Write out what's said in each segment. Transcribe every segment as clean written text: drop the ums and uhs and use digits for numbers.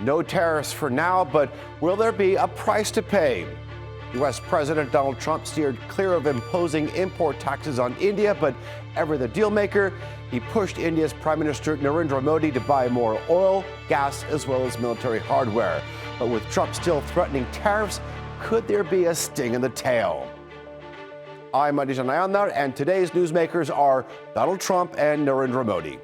No tariffs for now, but will there be a price to pay? U.S. President Donald Trump steered clear of imposing import taxes on India, but ever the dealmaker, he pushed India's Prime Minister Narendra Modi to buy more oil, gas, as well as military hardware. But with Trump still threatening tariffs, could there be a sting in the tail? I'm Aditya Nayandar, and today's newsmakers are Donald Trump and Narendra Modi.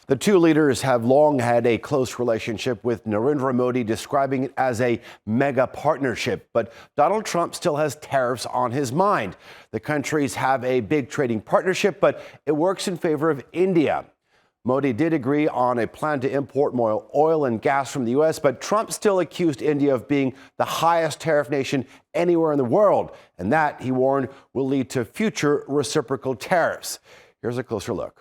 The two leaders have long had a close relationship, with Narendra Modi describing it as a mega partnership. But Donald Trump still has tariffs on his mind. The countries have a big trading partnership, but it works in favor of India. Modi did agree on a plan to import more oil and gas from the U.S., but Trump still accused India of being the highest tariff nation anywhere in the world. And that, he warned, will lead to future reciprocal tariffs. Here's a closer look.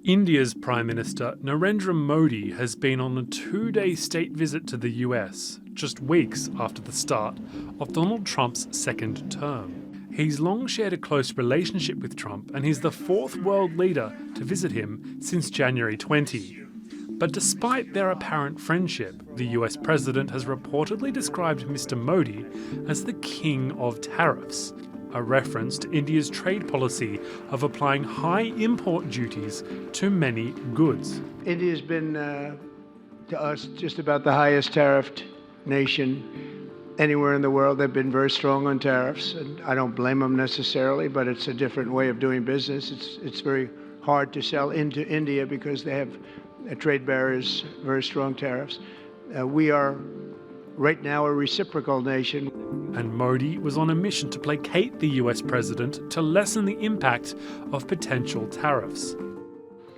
India's Prime Minister Narendra Modi has been on a 2-day state visit to the US, just weeks after the start of Donald Trump's second term. He's long shared a close relationship with Trump, and he's the fourth world leader to visit him since January 20. But despite their apparent friendship, the US president has reportedly described Mr. Modi as the king of tariffs, a reference to India's trade policy of applying high import duties to many goods. India's been, to us, just about the highest tariffed nation anywhere in the world. They've been very strong on tariffs, and I don't blame them necessarily, but it's a different way of doing business. It's very hard to sell into India because they have trade barriers, very strong tariffs. We are right now a reciprocal nation. And Modi was on a mission to placate the US president to lessen the impact of potential tariffs.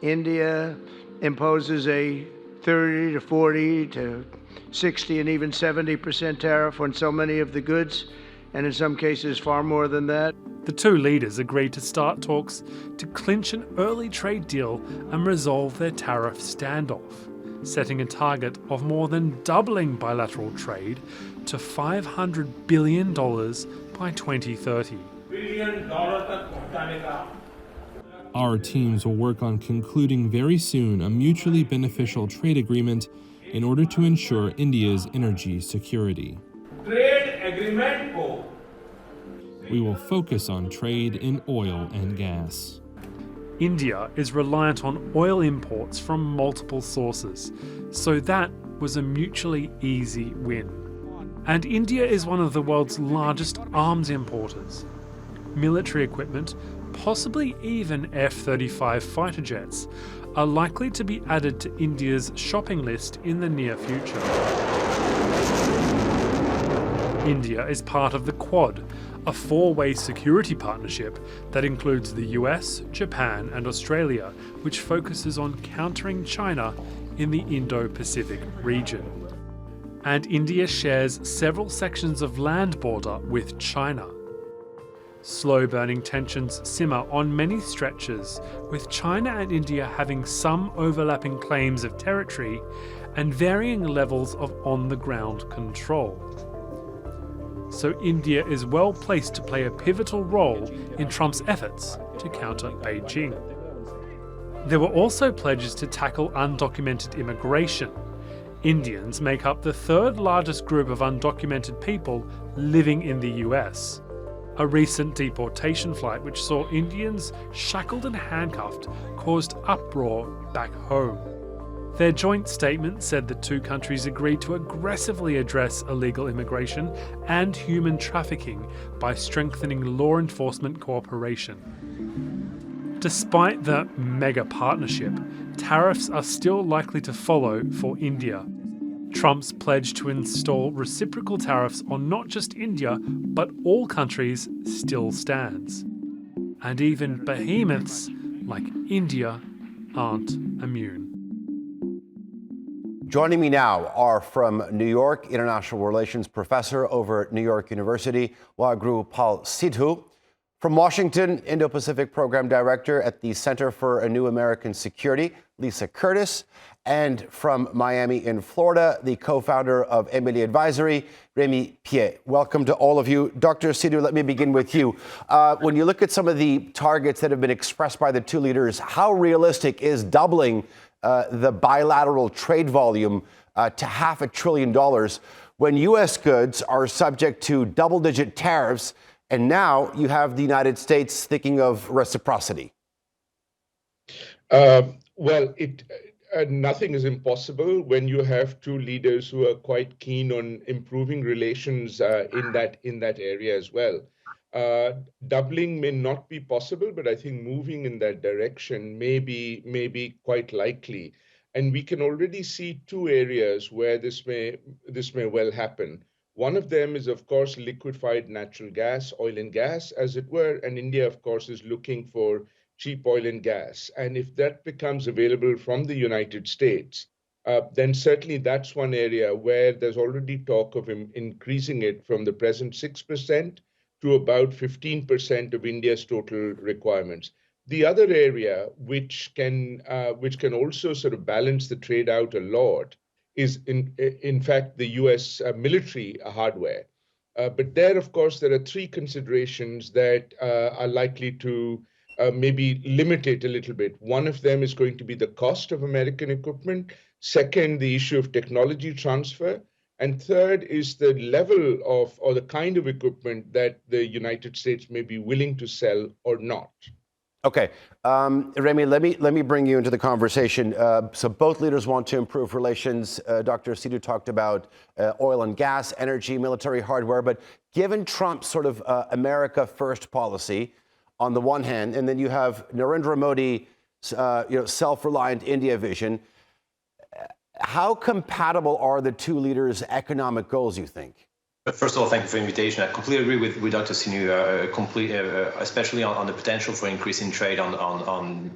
India imposes a 30 to 40 to 60 and even 70% tariff on so many of the goods, and in some cases far more than that. The two leaders agreed to start talks to clinch an early trade deal and resolve their tariff standoff, setting a target of more than doubling bilateral trade to $500 billion by 2030. Our teams will work on concluding very soon a mutually beneficial trade agreement in order to ensure India's energy security. We will focus on trade in oil and gas. India is reliant on oil imports from multiple sources, so that was a mutually easy win. And India is one of the world's largest arms importers. Military equipment, possibly even F-35 fighter jets, are likely to be added to India's shopping list in the near future. India is part of the Quad, a four-way security partnership that includes the US, Japan and Australia, which focuses on countering China in the Indo-Pacific region. And India shares several sections of land border with China. Slow-burning tensions simmer on many stretches, with China and India having some overlapping claims of territory and varying levels of on-the-ground control. So India is well placed to play a pivotal role in Trump's efforts to counter Beijing. There were also pledges to tackle undocumented immigration. Indians make up the third largest group of undocumented people living in the US. A recent deportation flight which saw Indians shackled and handcuffed caused uproar back home. Their joint statement said the two countries agreed to aggressively address illegal immigration and human trafficking by strengthening law enforcement cooperation. Despite the mega partnership, tariffs are still likely to follow for India. Trump's pledge to install reciprocal tariffs on not just India, but all countries still stands. And even behemoths like India aren't immune. Joining me now are from New York, International Relations Professor over at New York University, Waheguru Pal Sidhu, From Washington, Indo-Pacific Program Director at the Center for a New American Security, Lisa Curtis. And from Miami in Florida, the co-founder of Embellie Advisory, Remi Piet. Welcome to all of you. Dr. Sidhu, let me begin with you. When you look at some of the targets that have been expressed by the two leaders, how realistic is doubling the bilateral trade volume to $500 billion when U.S. goods are subject to double-digit tariffs? And now you have the United States thinking of reciprocity. Nothing is impossible when you have two leaders who are quite keen on improving relations in that area as well. Doubling may not be possible, but I think moving in that direction may be quite likely. And we can already see two areas where this may well happen. One of them is, of course, liquefied natural gas, oil and gas, as it were, and India, of course, is looking for cheap oil and gas. And if that becomes available from the United States, then certainly that's one area where there's already talk of increasing it from the present 6% to about 15% of India's total requirements. The other area, which can also sort of balance the trade out a lot, is in fact the U.S. Military hardware. But there, of course, there are three considerations that are likely to maybe limit it a little bit. One of them is going to be the cost of American equipment. Second, the issue of technology transfer. And third is the level of or the kind of equipment that the United States may be willing to sell or not. Okay, Remi, let me bring you into the conversation. So both leaders want to improve relations. Dr. Sidhu talked about oil and gas, energy, military hardware. But given Trump's sort of America first policy on the one hand, and then you have Narendra Modi's self-reliant India vision, how compatible are the two leaders' economic goals, you think? First of all, thank you for the invitation. I completely agree with Dr. Sidhu, especially on the potential for increasing trade on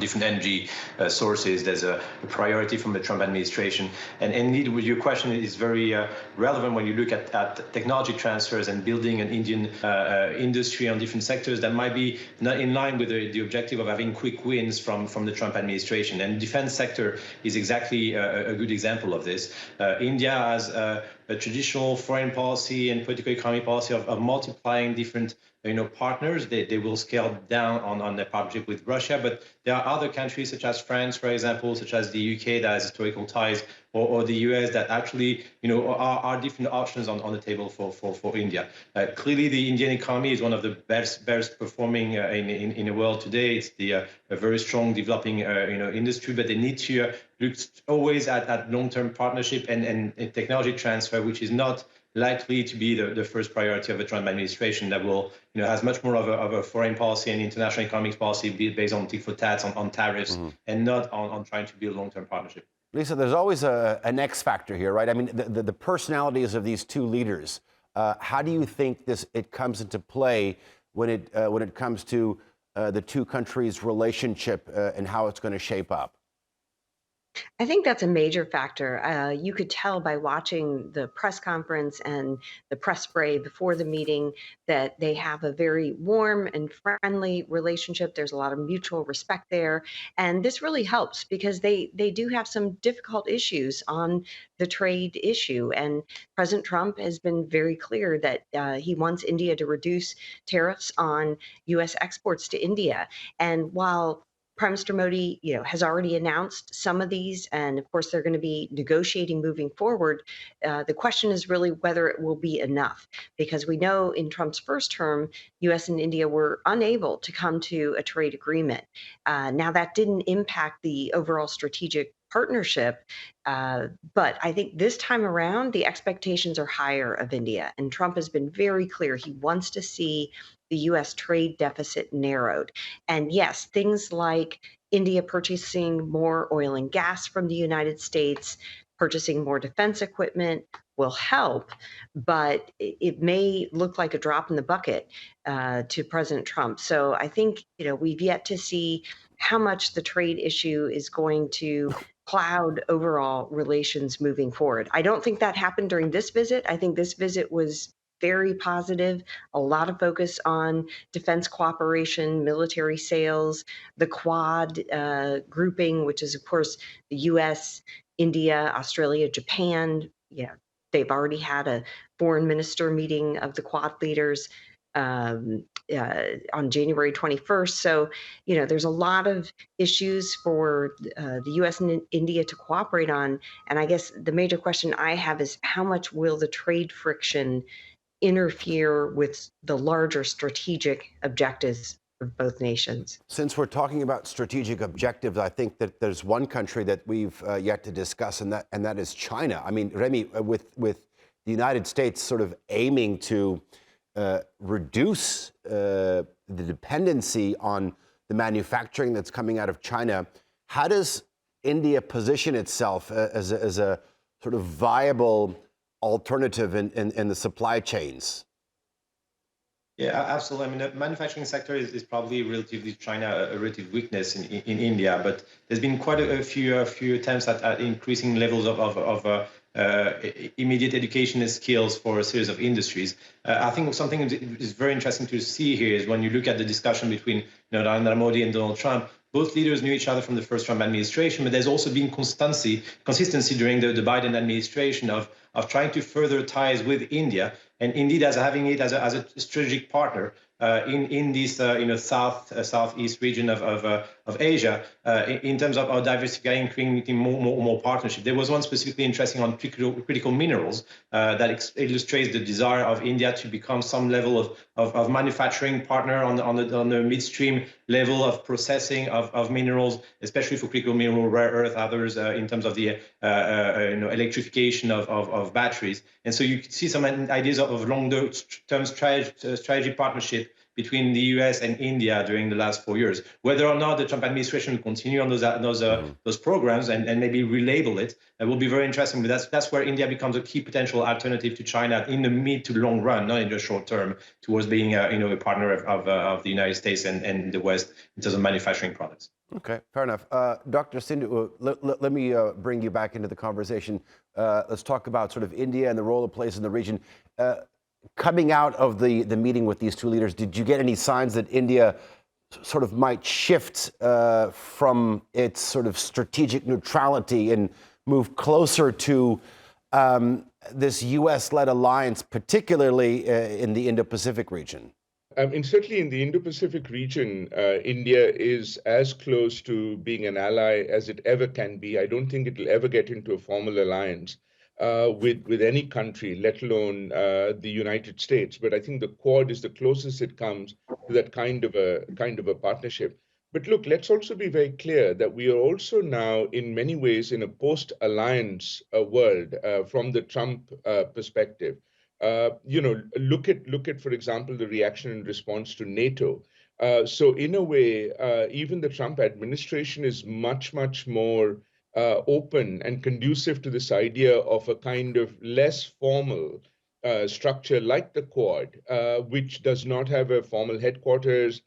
different energy sources. There's a priority from the Trump administration. And indeed, your question is very relevant when you look at technology transfers and building an Indian industry on different sectors that might be not in line with the objective of having quick wins from the Trump administration. And the defense sector is exactly a good example of this. India has a traditional foreign policy and political economy policy of multiplying different partners. They will scale down on their partnership with Russia, but there are other countries such as France, for example, such as the UK that has historical ties, or the US that actually are different options on the table for India. Clearly, the Indian economy is one of the best performing in the world today. It's a very strong developing industry, but they need to look always at long-term partnership and technology transfer, which is not likely to be the first priority of the Trump administration. That will has much more of a foreign policy and international economics policy based on tit for tat, on tariffs, and not on trying to build long-term partnership. Lisa, there's always an X factor here, right? I mean, the personalities of these two leaders. How do you think it comes into play when it comes to the two countries' relationship and how it's going to shape up? I think that's a major factor. You could tell by watching the press conference and the press spray before the meeting that they have a very warm and friendly relationship. There's a lot of mutual respect there. And this really helps because they do have some difficult issues on the trade issue. And President Trump has been very clear that he wants India to reduce tariffs on U.S. exports to India. And while Prime Minister Modi, has already announced some of these, and of course they're going to be negotiating moving forward. The question is really whether it will be enough, because we know in Trump's first term, U.S. and India were unable to come to a trade agreement. Now that didn't impact the overall strategic partnership, but I think this time around the expectations are higher of India, and Trump has been very clear he wants to see the U.S. trade deficit narrowed. And yes, things like India purchasing more oil and gas from the United States, purchasing more defense equipment will help, but it may look like a drop in the bucket to President Trump. So I think, we've yet to see how much the trade issue is going to cloud overall relations moving forward. I don't think that happened during this visit. I think this visit was very positive. A lot of focus on defense cooperation, military sales, the Quad grouping, which is, of course, the U.S., India, Australia, Japan. Yeah, they've already had a foreign minister meeting of the Quad leaders on January 21st. So, there's a lot of issues for the U.S. and India to cooperate on. And I guess the major question I have is how much will the trade friction interfere with the larger strategic objectives of both nations? Since we're talking about strategic objectives, I think that there's one country that we've yet to discuss, and that is China. I mean, Remi, with the United States sort of aiming to reduce the dependency on the manufacturing that's coming out of China, how does India position itself as a sort of viable alternative in the supply chains? Yeah, absolutely. I mean, the manufacturing sector is probably relatively China a relative weakness in India, but there's been quite a few attempts at increasing levels of immediate education and skills for a series of industries. I think something that is very interesting to see here is when you look at the discussion between Narendra Modi and Donald Trump. Both leaders knew each other from the first Trump administration, but there's also been consistency during the Biden administration of trying to further ties with India, and indeed as having it as a strategic partner in this southeast region of Asia in terms of diversifying, creating more partnership. There was one specifically interesting on critical minerals that illustrates the desire of India to become some level of manufacturing partner on the midstream level of processing of minerals, especially for critical mineral, rare earth, others in terms of the electrification of batteries. And so you could see some ideas of long-term strategy partnership between the US and India during the last 4 years. Whether or not the Trump administration will continue on those programs and maybe relabel it, will be very interesting. But that's where India becomes a key potential alternative to China in the mid to long run, not in the short term, towards being a partner of the United States and the West in terms of manufacturing products. Okay, fair enough. Dr. Sidhu, let me bring you back into the conversation. Let's talk about sort of India and the role it plays in the region. Coming out of the meeting with these two leaders, did you get any signs that India sort of might shift from its sort of strategic neutrality and move closer to this US-led alliance, particularly in the Indo-Pacific region? And certainly in the Indo-Pacific region, India is as close to being an ally as it ever can be. I don't think it will ever get into a formal alliance with any country, let alone the United States. But I think the Quad is the closest it comes to that kind of a partnership. But look, let's also be very clear that we are also now, in many ways, in a post-alliance world from the Trump perspective. Look at, for example, the reaction in response to NATO. So in a way, even the Trump administration is much more open and conducive to this idea of a kind of less formal structure like the Quad, which does not have a formal headquarters,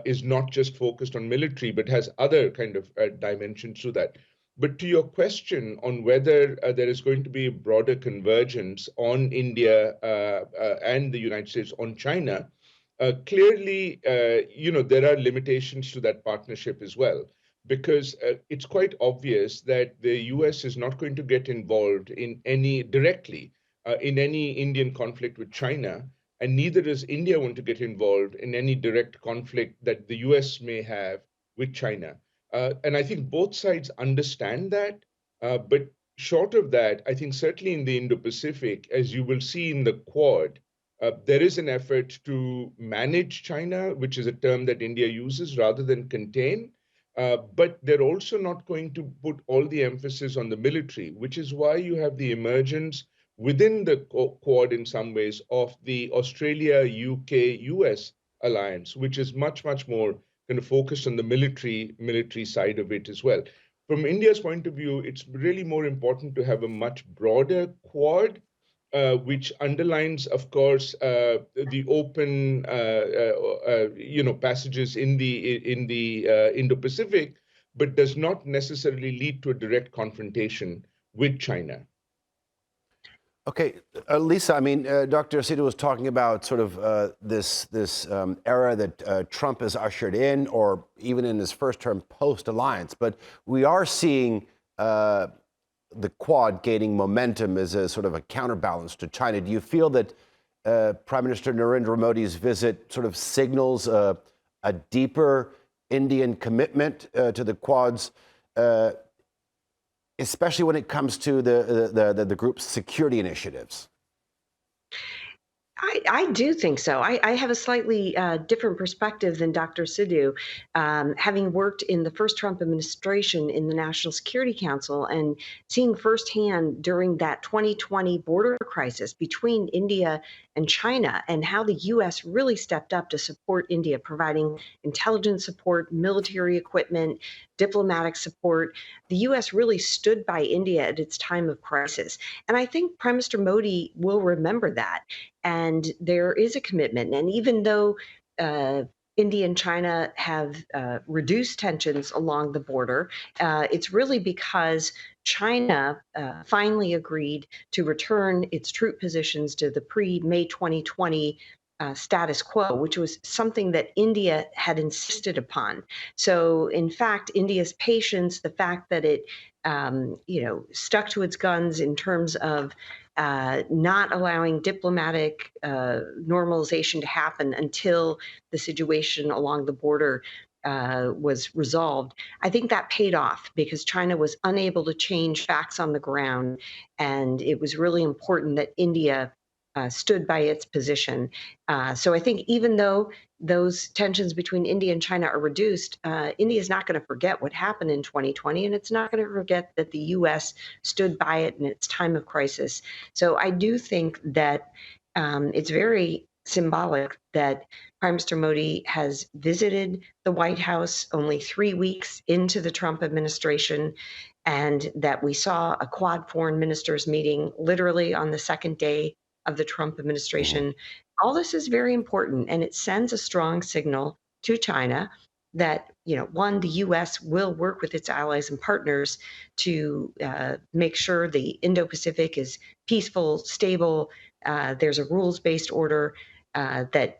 is not just focused on military, but has other kind of dimensions to that. But to your question on whether there is going to be broader convergence on India and the United States on China, clearly, there are limitations to that partnership as well, because it's quite obvious that the US is not going to get involved directly in any Indian conflict with China, and neither does India want to get involved in any direct conflict that the US may have with China. And I think both sides understand that. But short of that, I think certainly in the Indo-Pacific, as you will see in the Quad, there is an effort to manage China, which is a term that India uses rather than contain. But they're also not going to put all the emphasis on the military, which is why you have the emergence within the Quad in some ways of the Australia, UK, US alliance, which is much more kind of focused on the military side of it as well. From India's point of view, it's really more important to have a much broader Quad, which underlines, of course, the open, passages in the Indo-Pacific, but does not necessarily lead to a direct confrontation with China. Okay, Lisa, I mean, Dr. Sidhu was talking about sort of this era that Trump has ushered in, or even in his first term post-alliance. But we are seeing the Quad gaining momentum as a sort of a counterbalance to China. Do you feel that Prime Minister Narendra Modi's visit sort of signals a deeper Indian commitment to the Quad's especially when it comes to the group's security initiatives? I do think so. I have a slightly different perspective than Dr. Sidhu, having worked in the first Trump administration in the National Security Council and seeing firsthand during that 2020 border crisis between India and China and how the U.S. really stepped up to support India, providing intelligence support, military equipment, diplomatic support. The U.S. really stood by India at its time of crisis. And I think Prime Minister Modi will remember that. And there is a commitment. And even though India and China have reduced tensions along the border, it's really because China finally agreed to return its troop positions to the pre-May 2020 status quo, which was something that India had insisted upon. So, in fact, India's patience, the fact that it, stuck to its guns in terms of not allowing diplomatic normalization to happen until the situation along the border was resolved. I think that paid off because China was unable to change facts on the ground, and it was really important that India stood by its position. So I think even though those tensions between India and China are reduced, India is not going to forget what happened in 2020, and it's not going to forget that the U.S. stood by it in its time of crisis. So I do think that it's very symbolic that Prime Minister Modi has visited the White House only 3 weeks into the Trump administration, and that we saw a Quad foreign ministers meeting literally on the second day of the Trump administration. All this is very important, and it sends a strong signal to China that, one, the U.S. will work with its allies and partners to make sure the Indo-Pacific is peaceful, stable. There's a rules-based order that,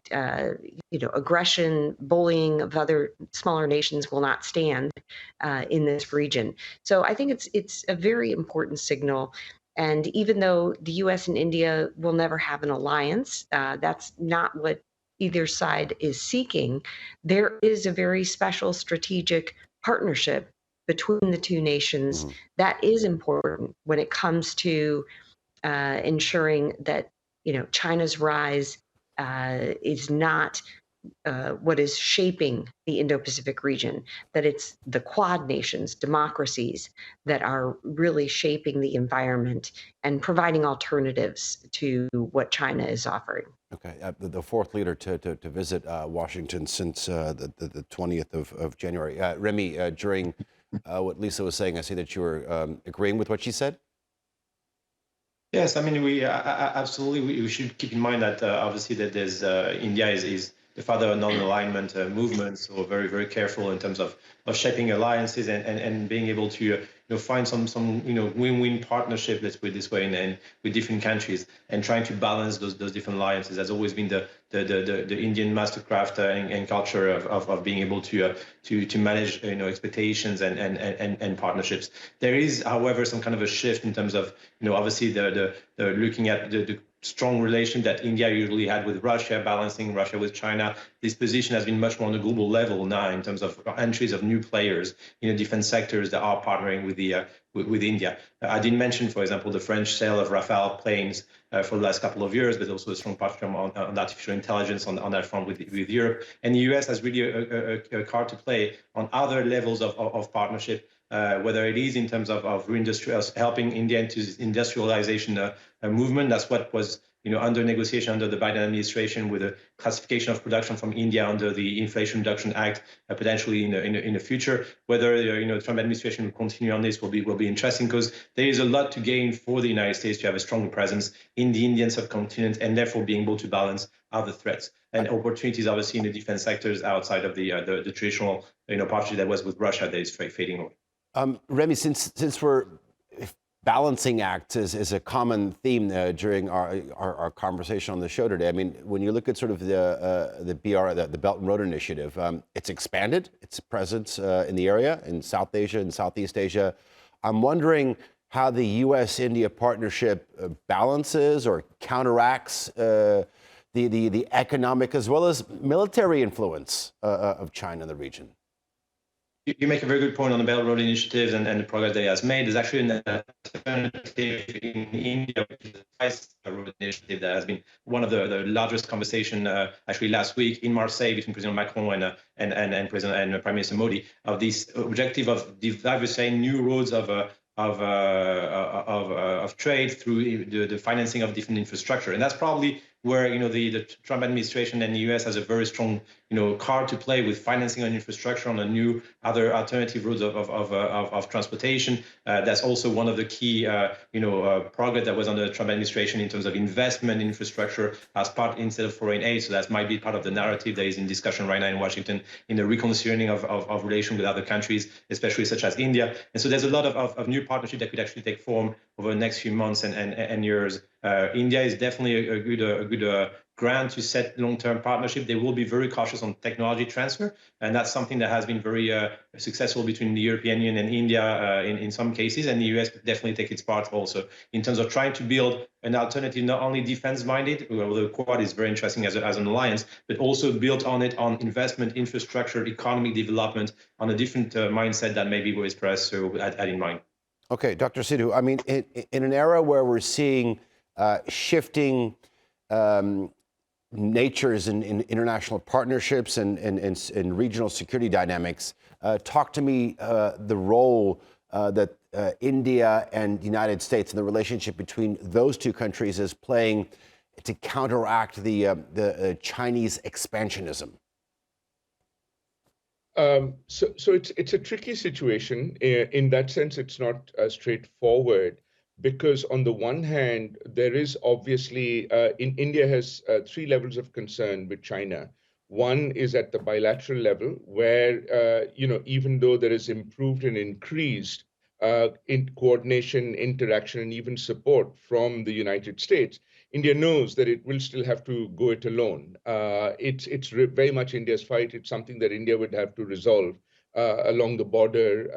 aggression, bullying of other smaller nations will not stand in this region. So I think it's a very important signal. And even though the U.S. and India will never have an alliance, that's not what either side is seeking. There is a very special strategic partnership between the two nations that is important when it comes to ensuring that China's rise is not what is shaping the Indo-Pacific region, that it's the Quad nations, democracies, that are really shaping the environment and providing alternatives to what China is offering. Okay, the fourth leader to visit Washington since the 20th of January. Remi, during what Lisa was saying, I see that you were agreeing with what she said? Yes, I mean, we absolutely, we should keep in mind that obviously that there's India is the father of non-alignment movement, so very, very careful in terms of shaping alliances and being able to find some win-win partnership, let's put it this way, and with different countries, and trying to balance those different alliances has always been the Indian mastercraft and culture of being able to manage expectations and partnerships. There is, however, some kind of a shift in terms of obviously the looking at the strong relation that India usually had with Russia, balancing Russia with China. This position has been much more on a global level now in terms of entries of new players in different sectors that are partnering with India. I didn't mention, for example, the French sale of Rafale planes for the last couple of years, but also a strong partnership on artificial intelligence on that front with Europe. And the US has really a card to play on other levels of partnership, whether it is in terms of helping India into industrialization movement. That's what was under negotiation under the Biden administration, with a classification of production from India under the Inflation Reduction Act, potentially in the future. Whether the Trump administration will continue on this will be interesting, because there is a lot to gain for the United States to have a stronger presence in the Indian subcontinent, and therefore being able to balance other threats and opportunities, obviously in the defense sectors outside of the traditional partnership that was with Russia that is fading away. Remi, since we're balancing acts is a common theme during our conversation on the show today. I mean, when you look at sort of the Belt and Road Initiative, it's expanded its presence in the area, in South Asia and Southeast Asia. I'm wondering how the U.S.-India partnership balances or counteracts the economic as well as military influence of China in the region. You make a very good point on the Belt and Road Initiative and the progress that it has made. There's actually an alternative in India, which is the Vice Road Initiative, that has been one of the largest conversation actually last week in Marseille between President Macron and Prime Minister Modi, of this objective of developing new roads of trade through the financing of different infrastructure. And that's probably where the Trump administration and the US has a very strong card to play with financing on infrastructure on a new other alternative routes of transportation. That's also one of the key progress that was under the Trump administration in terms of investment in infrastructure as part instead of foreign aid. So that might be part of the narrative that is in discussion right now in Washington in the reconciliating of relations with other countries, especially such as India. And so there's a lot of new partnership that could actually take form over the next few months and years. India is definitely a good ground to set long-term partnership. They will be very cautious on technology transfer, and that's something that has been very successful between the European Union and India in some cases, and the US definitely take its part also in terms of trying to build an alternative, not only defense-minded, although the Quad is very interesting as an alliance, but also built on investment, infrastructure, economic development, on a different mindset that maybe was expressed, so had in mind. Okay, Dr. Sidhu, I mean, in an era where we're seeing shifting natures in international partnerships and regional security dynamics, talk to me the role that India and the United States and the relationship between those two countries is playing to counteract the Chinese expansionism. So it's a tricky situation. In that sense, it's not straightforward, because on the one hand, there is obviously, India has 3 levels of concern with China. One is at the bilateral level, where, even though there is improved and increased in coordination, interaction, and even support from the United States, India knows that it will still have to go it alone. It's very much India's fight. It's something that India would have to resolve along the border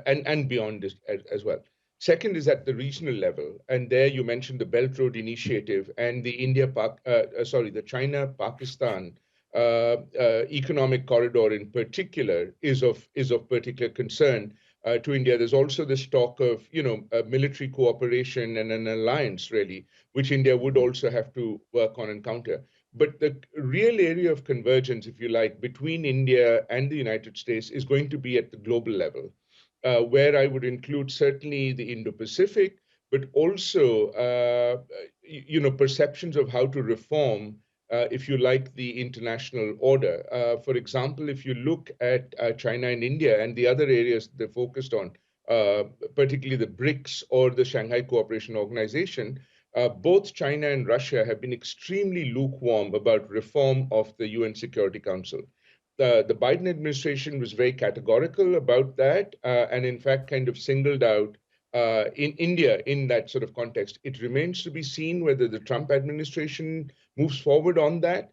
and beyond this as well. Second is at the regional level, and there you mentioned the Belt Road Initiative and the China-Pakistan economic corridor in particular is of particular concern to India. There's also this talk of military cooperation and an alliance, really, which India would also have to work on and counter. But the real area of convergence, if you like, between India and the United States is going to be at the global level, where I would include certainly the Indo-Pacific, but also perceptions of how to reform, if you like, the international order. For example, if you look at China and India and the other areas they're focused on, particularly the BRICS or the Shanghai Cooperation Organization, both China and Russia have been extremely lukewarm about reform of the UN Security Council. The Biden administration was very categorical about that, and in fact kind of singled out in India in that sort of context. It remains to be seen whether the Trump administration moves forward on that.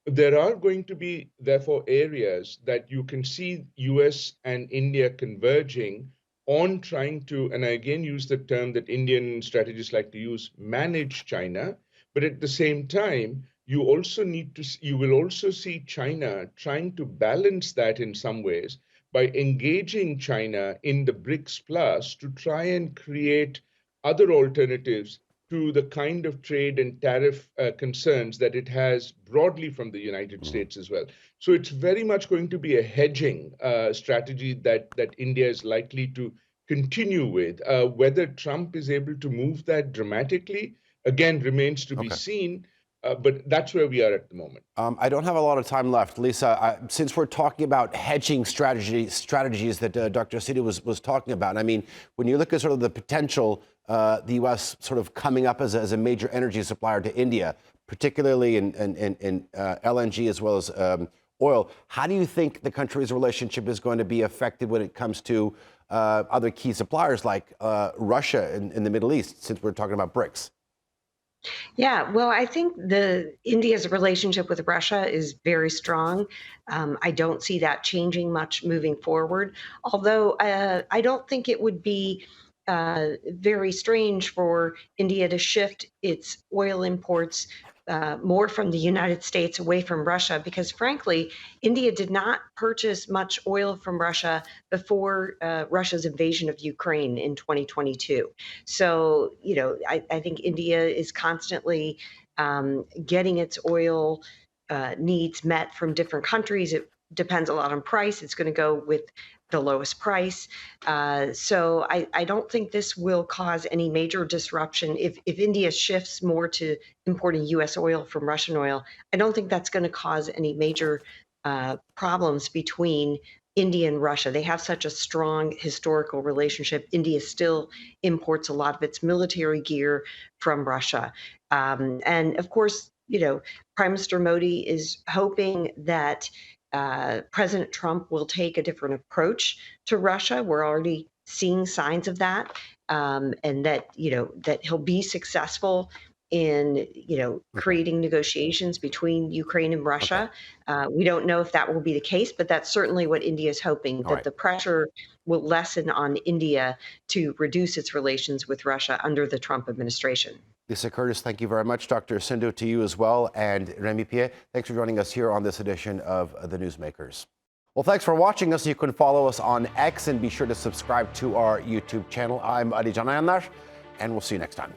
There are going to be, therefore, areas that you can see US and India converging on trying to, and I again use the term that Indian strategists like to use, manage China, but at the same time, you will also see China trying to balance that in some ways by engaging China in the BRICS Plus to try and create other alternatives to the kind of trade and tariff concerns that it has broadly from the United States as well. So it's very much going to be a hedging strategy that India is likely to continue with. Whether Trump is able to move that dramatically, again, remains to be seen. But that's where we are at the moment. I don't have a lot of time left. Lisa, since we're talking about hedging strategies that Dr. Sidhu was talking about, I mean, when you look at sort of the potential, the U.S. sort of coming up as a major energy supplier to India, particularly in LNG as well as oil, how do you think the country's relationship is going to be affected when it comes to other key suppliers like Russia in the Middle East, since we're talking about BRICS? Yeah, well, I think India's relationship with Russia is very strong. I don't see that changing much moving forward. Although I don't think it would be very strange for India to shift its oil imports more from the United States away from Russia, because frankly, India did not purchase much oil from Russia before Russia's invasion of Ukraine in 2022. So, I think India is constantly getting its oil needs met from different countries. It depends a lot on price. It's going to go with the lowest price. So I don't think this will cause any major disruption. If India shifts more to importing U.S. oil from Russian oil, I don't think that's going to cause any major problems between India and Russia. They have such a strong historical relationship. India still imports a lot of its military gear from Russia. And of course, Prime Minister Modi is hoping that President Trump will take a different approach to Russia. We're already seeing signs of that, and that that he'll be successful in creating negotiations between Ukraine and Russia. We don't know if that will be the case, but that's certainly what India is hoping, that the pressure will lessen on India to reduce its relations with Russia under the Trump administration. Lisa Curtis, thank you very much. Dr. Sidhu, to you as well. And Remi Piet, thanks for joining us here on this edition of the Newsmakers. Well, thanks for watching us. You can follow us on X and be sure to subscribe to our YouTube channel. I'm Adi Janayanar, and we'll see you next time.